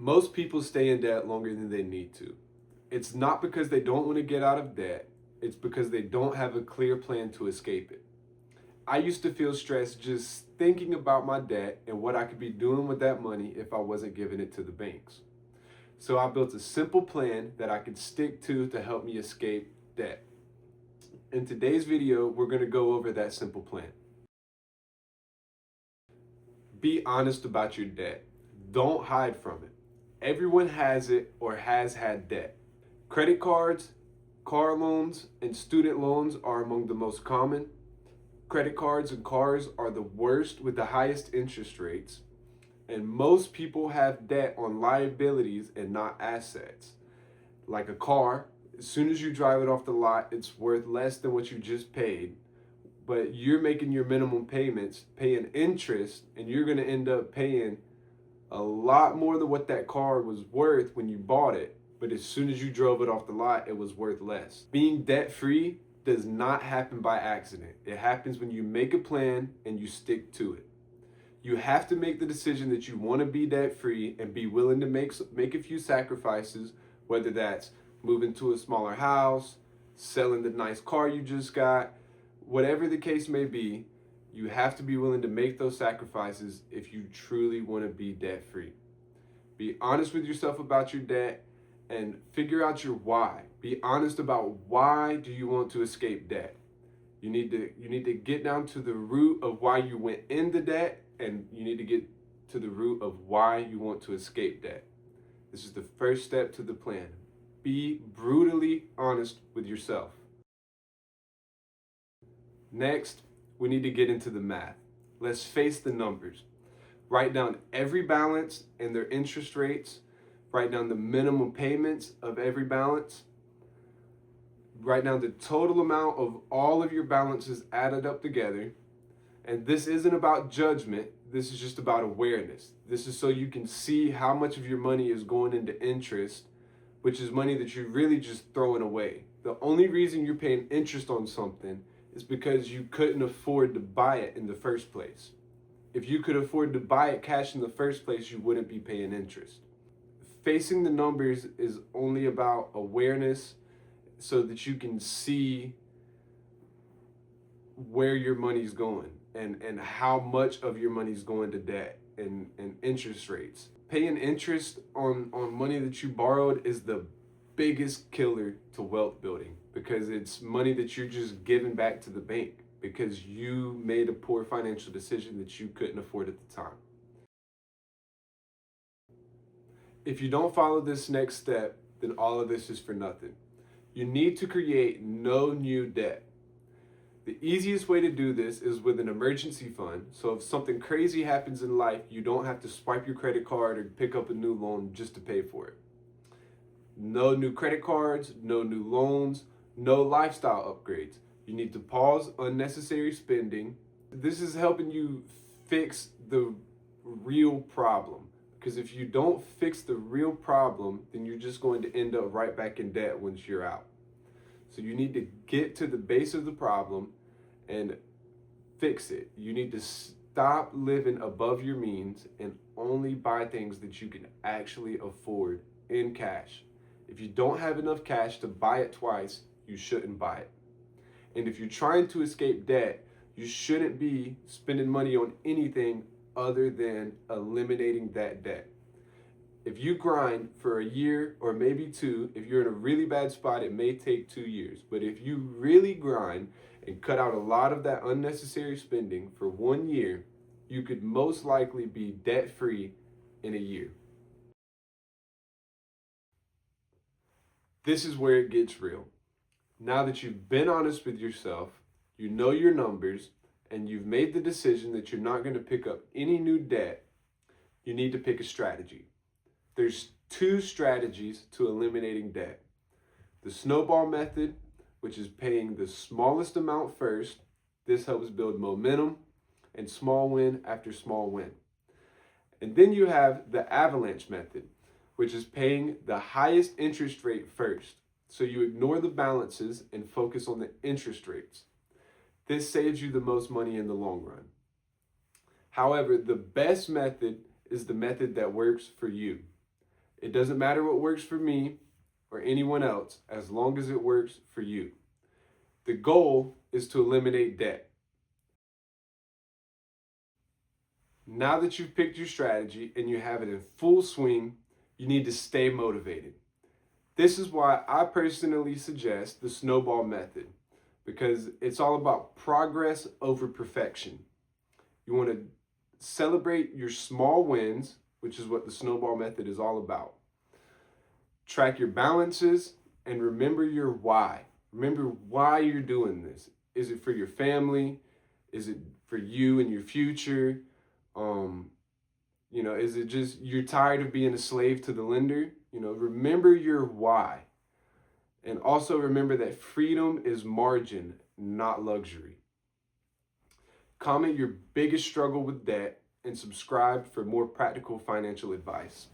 Most people stay in debt longer than they need to. It's not because they don't want to get out of debt, it's because they don't have a clear plan to escape it. I used to feel stressed just thinking about my debt and what I could be doing with that money if I wasn't giving it to the banks. So I built a simple plan that I could stick to help me escape debt. In today's video, we're going to go over that simple plan. Be honest about your debt. Don't hide from it. Everyone has it or has had debt. Credit cards, car loans, and student loans are among the most common. Credit cards and cars are the worst with the highest interest rates. And most people have debt on liabilities and not assets. Like a car, as soon as you drive it off the lot, it's worth less than what you just paid. But you're making your minimum payments, paying interest, and you're going to end up paying a lot more than what that car was worth when you bought it. But as soon as you drove it off the lot, it was worth less. Being debt free does not happen by accident. It happens when you make a plan and you stick to it. You have to make the decision that you want to be debt free and be willing to make a few sacrifices, whether that's moving to a smaller house, selling the nice car you just got, whatever the case may be. You have to be willing to make those sacrifices if you truly want to be debt free. Be honest with yourself about your debt and figure out your why. Be honest about why do you want to escape debt. You need to get down to the root of why you went into debt, and you need to get to the root of why you want to escape debt. This is the first step to the plan. Be brutally honest with yourself. Next, we need to get into the math. Let's face the numbers. Write down every balance and their interest rates. Write down the minimum payments of every balance. Write down the total amount of all of your balances added up together. And this isn't about judgment. This is just about awareness. This is so you can see how much of your money is going into interest, which is money that you're really just throwing away. The only reason you're paying interest on something is because you couldn't afford to buy it in the first place. If you could afford to buy it cash in the first place, you wouldn't be paying interest. Facing the numbers is only about awareness so that you can see where your money's going and how much of your money's going to debt and interest rates. Paying interest on money that you borrowed is the biggest killer to wealth building, because it's money that you're just giving back to the bank because you made a poor financial decision that you couldn't afford at the time. If you don't follow this next step, then all of this is for nothing. You need to create no new debt. The easiest way to do this is with an emergency fund. So if something crazy happens in life, you don't have to swipe your credit card or pick up a new loan just to pay for it. No new credit cards, no new loans, no lifestyle upgrades. You need to pause unnecessary spending. This is helping you fix the real problem. Because if you don't fix the real problem, then you're just going to end up right back in debt once you're out. So you need to get to the base of the problem and fix it. You need to stop living above your means and only buy things that you can actually afford in cash. If you don't have enough cash to buy it twice, you shouldn't buy it. And if you're trying to escape debt, you shouldn't be spending money on anything other than eliminating that debt. If you grind for a year or maybe two, if you're in a really bad spot, it may take 2 years. But if you really grind and cut out a lot of that unnecessary spending for 1 year, you could most likely be debt free in a year. This is where it gets real. Now that you've been honest with yourself, you know your numbers, and you've made the decision that you're not going to pick up any new debt, you need to pick a strategy. There's 2 strategies to eliminating debt. The snowball method, which is paying the smallest amount first. This helps build momentum and small win after small win. And then you have the avalanche method, which is paying the highest interest rate first. So you ignore the balances and focus on the interest rates. This saves you the most money in the long run. However, the best method is the method that works for you. It doesn't matter what works for me or anyone else as long as it works for you. The goal is to eliminate debt. Now that you've picked your strategy and you have it in full swing, you need to stay motivated. This is why I personally suggest the snowball method, because it's all about progress over perfection. You want to celebrate your small wins, which is what the snowball method is all about. Track your balances and remember your why. Remember why you're doing this. Is it for your family? Is it for you and your future? Is it just you're tired of being a slave to the lender? Remember your why. And also remember that freedom is margin, not luxury. Comment your biggest struggle with debt and subscribe for more practical financial advice.